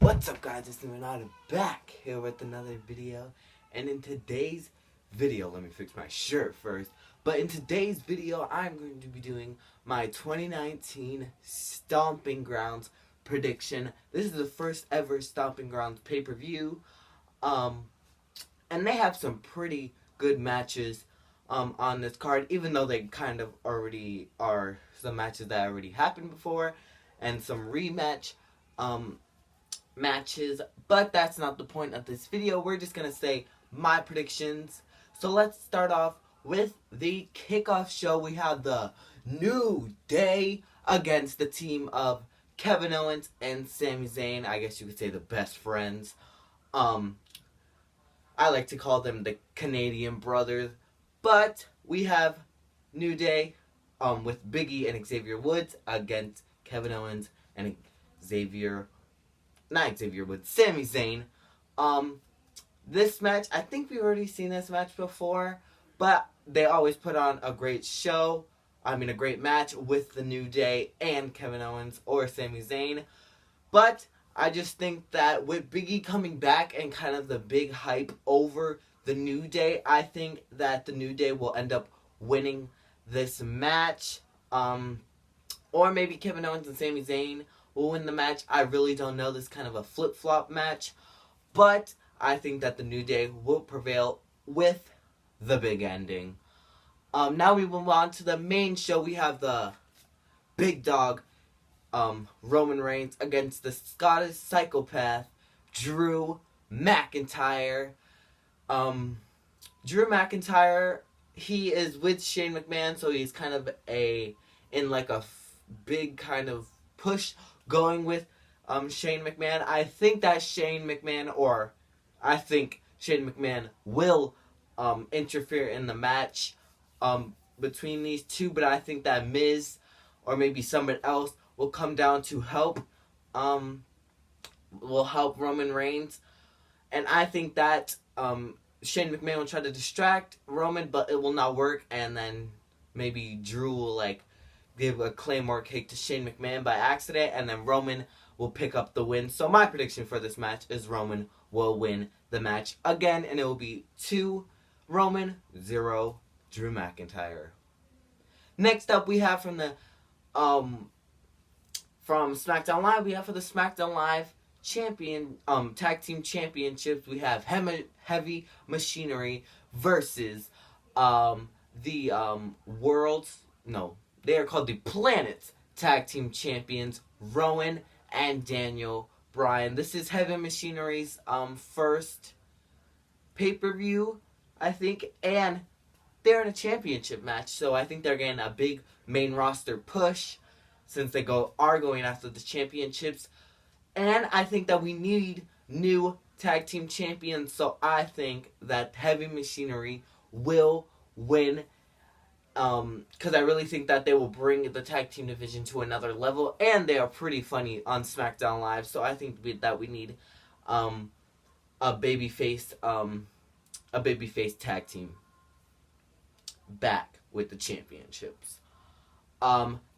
What's up, guys? It's Leonardo back here with another video. And in today's video, let me fix my shirt first. But in today's video, I'm going to be doing my 2019 Stomping Grounds prediction. This is the first ever Stomping Grounds pay-per-view. And they have some pretty good matches on this card, even though they kind of already are some matches that already happened before and some rematch matches, but that's not the point of this video. We're just gonna say my predictions. So let's start off with the kickoff show. We have the New Day against the team of Kevin Owens and Sami Zayn. I guess you could say the best friends. I like to call them the Canadian brothers. But we have New Day with Big E and Xavier Woods against Kevin Owens and Sami Zayn. This match, I think we've already seen this match before, but they always put on a great show. A great match with the New Day and Kevin Owens or Sami Zayn. But I just think that with Big E coming back and kind of the big hype over the New Day, I think that the New Day will end up winning this match. Or maybe Kevin Owens and Sami Zayn will win the match. I really don't know. This is kind of a flip-flop match. But I think that the New Day will prevail with the big ending. Now we move on to the main show. We have the big dog, Roman Reigns, against the Scottish psychopath, Drew McIntyre. Drew McIntyre, he is with Shane McMahon, so he's kind of in a big kind of push going with Shane McMahon. I think Shane McMahon will interfere in the match between these two, but I think that Miz or maybe somebody else will come down to help Roman Reigns. And I think that Shane McMahon will try to distract Roman, but it will not work, and then maybe Drew will give a Claymore kick to Shane McMahon by accident, and then Roman will pick up the win. So my prediction for this match is Roman will win the match again, and it will be 2 Roman, 0 Drew McIntyre. Next up, we have from SmackDown Live, we have for the SmackDown Live tag team championships, we have Heavy Machinery versus they are called the Planet's tag team champions, Rowan and Daniel Bryan. This is Heavy Machinery's first pay-per-view, I think, and they're in a championship match, so I think they're getting a big main roster push since they are going after the championships. And I think that we need new tag team champions, so I think that Heavy Machinery will win, because I really think that they will bring the tag team division to another level, and they are pretty funny on SmackDown Live, so I think that we need a babyface tag team back with the championships.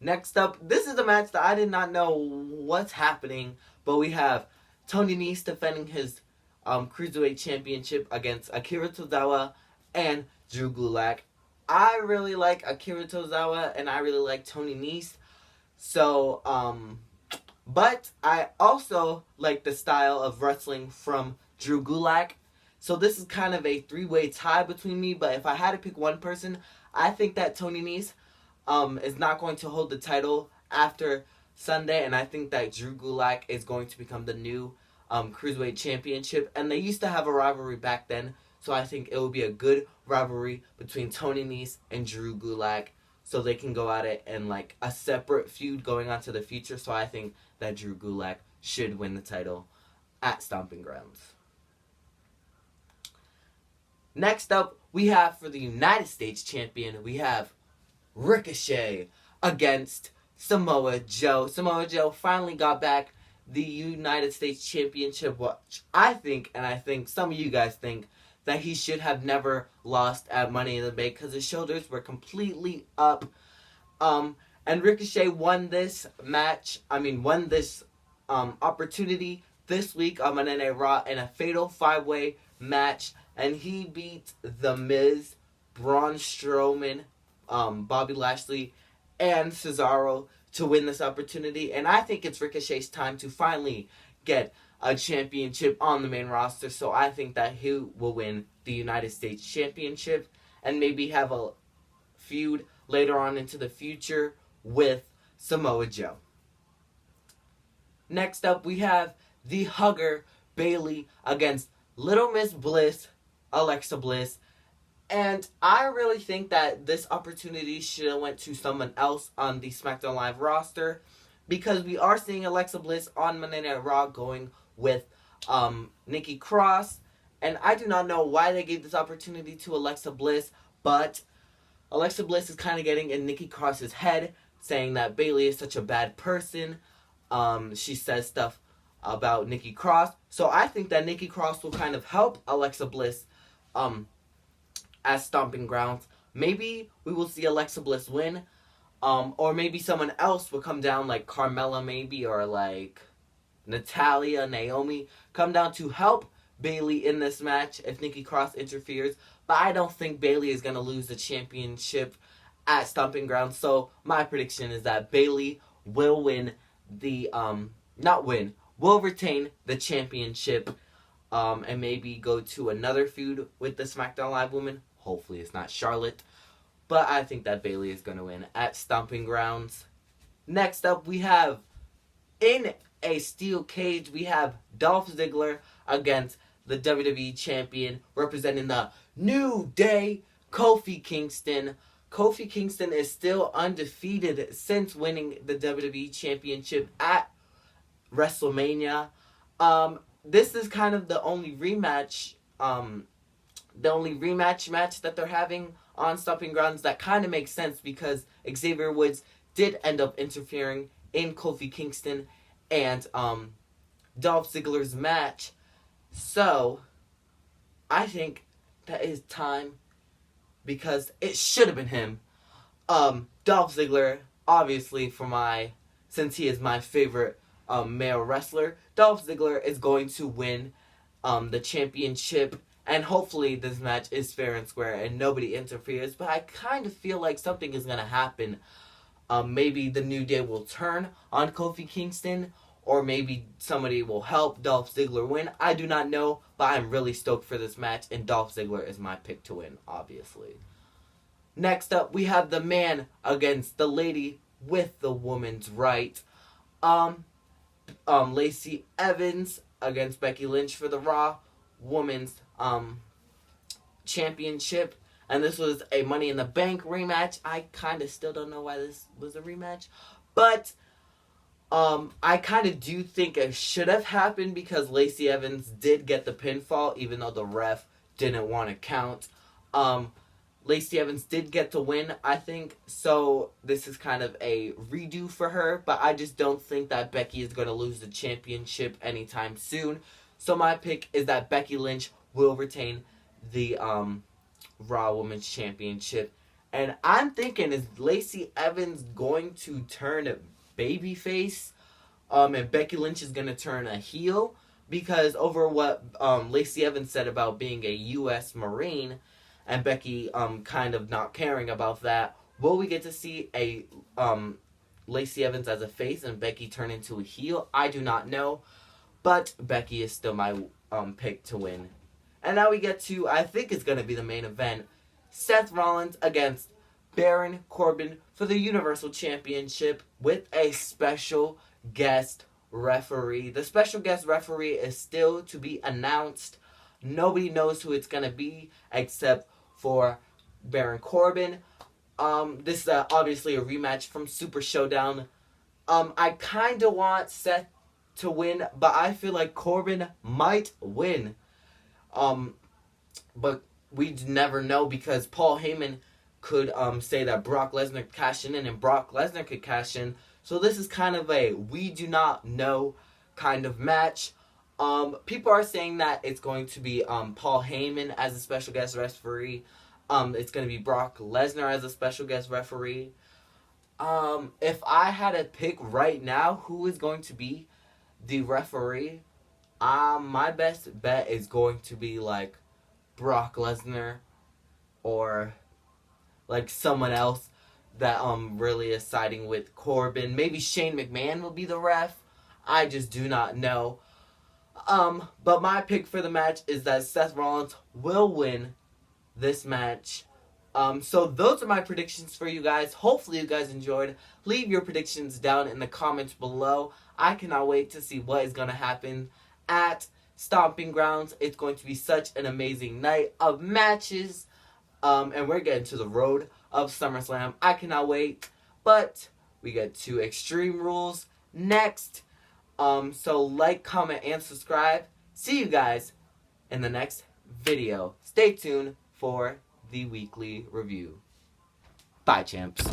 Next up, this is a match that I did not know what's happening, but we have Tony Nese defending his Cruiserweight Championship against Akira Tozawa and Drew Gulak. I really like Akira Tozawa and I really like Tony Nese. So, but I also like the style of wrestling from Drew Gulak. So this is kind of a 3-way tie between me, but if I had to pick one person, I think that Tony Nese is not going to hold the title after Sunday, and I think that Drew Gulak is going to become the new Cruiserweight Championship. And they used to have a rivalry back then, so I think it will be a good rivalry between Tony Nese and Drew Gulak, so they can go at it in a separate feud going on to the future. So I think that Drew Gulak should win the title at Stomping Grounds. Next up, we have for the United States Champion, we have Ricochet against Samoa Joe. Samoa Joe finally got back the United States Championship, which I think, and I think some of you guys think, that he should have never lost at Money in the Bank because his shoulders were completely up. And Ricochet won this opportunity this week on Monday Night Raw in a fatal 5-way match, and he beat The Miz, Braun Strowman, Bobby Lashley, and Cesaro to win this opportunity. And I think it's Ricochet's time to finally get a championship on the main roster. So I think that he will win the United States Championship and maybe have a feud later on into the future with Samoa Joe. Next up, we have the Hugger Bayley against Little Miss Bliss, Alexa Bliss. And I really think that this opportunity should have went to someone else on the SmackDown Live roster, because we are seeing Alexa Bliss on Monday Night Raw going with Nikki Cross. And I do not know why they gave this opportunity to Alexa Bliss, but Alexa Bliss is kind of getting in Nikki Cross's head, saying that Bayley is such a bad person. She says stuff about Nikki Cross. So I think that Nikki Cross will kind of help Alexa Bliss at Stomping Grounds. Maybe we will see Alexa Bliss win. Or maybe someone else will come down, like Carmella maybe, or like Natalia, Naomi, come down to help Bayley in this match if Nikki Cross interferes. But I don't think Bayley is going to lose the championship at Stomping Grounds. So my prediction is that Bayley will win the, will retain the championship, and maybe go to another feud with the SmackDown Live woman. Hopefully it's not Charlotte. But I think that Bayley is going to win at Stomping Grounds. Next up, we have, in a steel cage, we have Dolph Ziggler against the WWE Champion, representing the New Day, Kofi Kingston. Kofi Kingston is still undefeated since winning the WWE Championship at WrestleMania. This is kind of the only rematch match that they're having on Stomping Grounds. That kind of makes sense because Xavier Woods did end up interfering in Kofi Kingston and Dolph Ziggler's match. So I think that is time, because it should have been him. Dolph Ziggler, obviously, since he is my favorite male wrestler, Dolph Ziggler is going to win the championship. And hopefully this match is fair and square and nobody interferes. But I kind of feel like something is going to happen. Maybe the New Day will turn on Kofi Kingston, or maybe somebody will help Dolph Ziggler win. I do not know, but I'm really stoked for this match, and Dolph Ziggler is my pick to win, obviously. Next up, we have the man against the lady with the woman's right. Lacey Evans against Becky Lynch for the Raw Women's Championship. And this was a Money in the Bank rematch. I kind of still don't know why this was a rematch. But I kind of do think it should have happened, because Lacey Evans did get the pinfall, even though the ref didn't want to count. Lacey Evans did get the win, I think. So this is kind of a redo for her. But I just don't think that Becky is going to lose the championship anytime soon. So my pick is that Becky Lynch will retain the Raw Women's Championship. And I'm thinking, is Lacey Evans going to turn babyface? And Becky Lynch is going to turn a heel? Because over what Lacey Evans said about being a U.S. Marine, and Becky kind of not caring about that, will we get to see a Lacey Evans as a face and Becky turn into a heel? I do not know. But Becky is still my pick to win. And now we get to, I think it's going to be the main event, Seth Rollins against Baron Corbin for the Universal Championship with a special guest referee. The special guest referee is still to be announced. Nobody knows who it's going to be except for Baron Corbin. This is obviously a rematch from Super Showdown. I kind of want Seth to win, but I feel like Corbin might win. But we never know, because Paul Heyman could say that Brock Lesnar cashed in, and Brock Lesnar could cash in. So this is kind of a we do not know kind of match. People are saying that it's going to be Paul Heyman as a special guest referee. It's going to be Brock Lesnar as a special guest referee. If I had to pick right now who is going to be the referee, My best bet is going to be like Brock Lesnar or like someone else that really is siding with Corbin. Maybe Shane McMahon will be the ref. I just do not know. But my pick for the match is that Seth Rollins will win this match. So those are my predictions for you guys. Hopefully you guys enjoyed. Leave your predictions down in the comments below. I cannot wait to see what is going to happen at Stomping Grounds. It's going to be such an amazing night of matches. And we're getting to the road of SummerSlam. I cannot wait. But we get to Extreme Rules next. So like, comment, and subscribe. See you guys in the next video. Stay tuned for the weekly review. Bye, champs.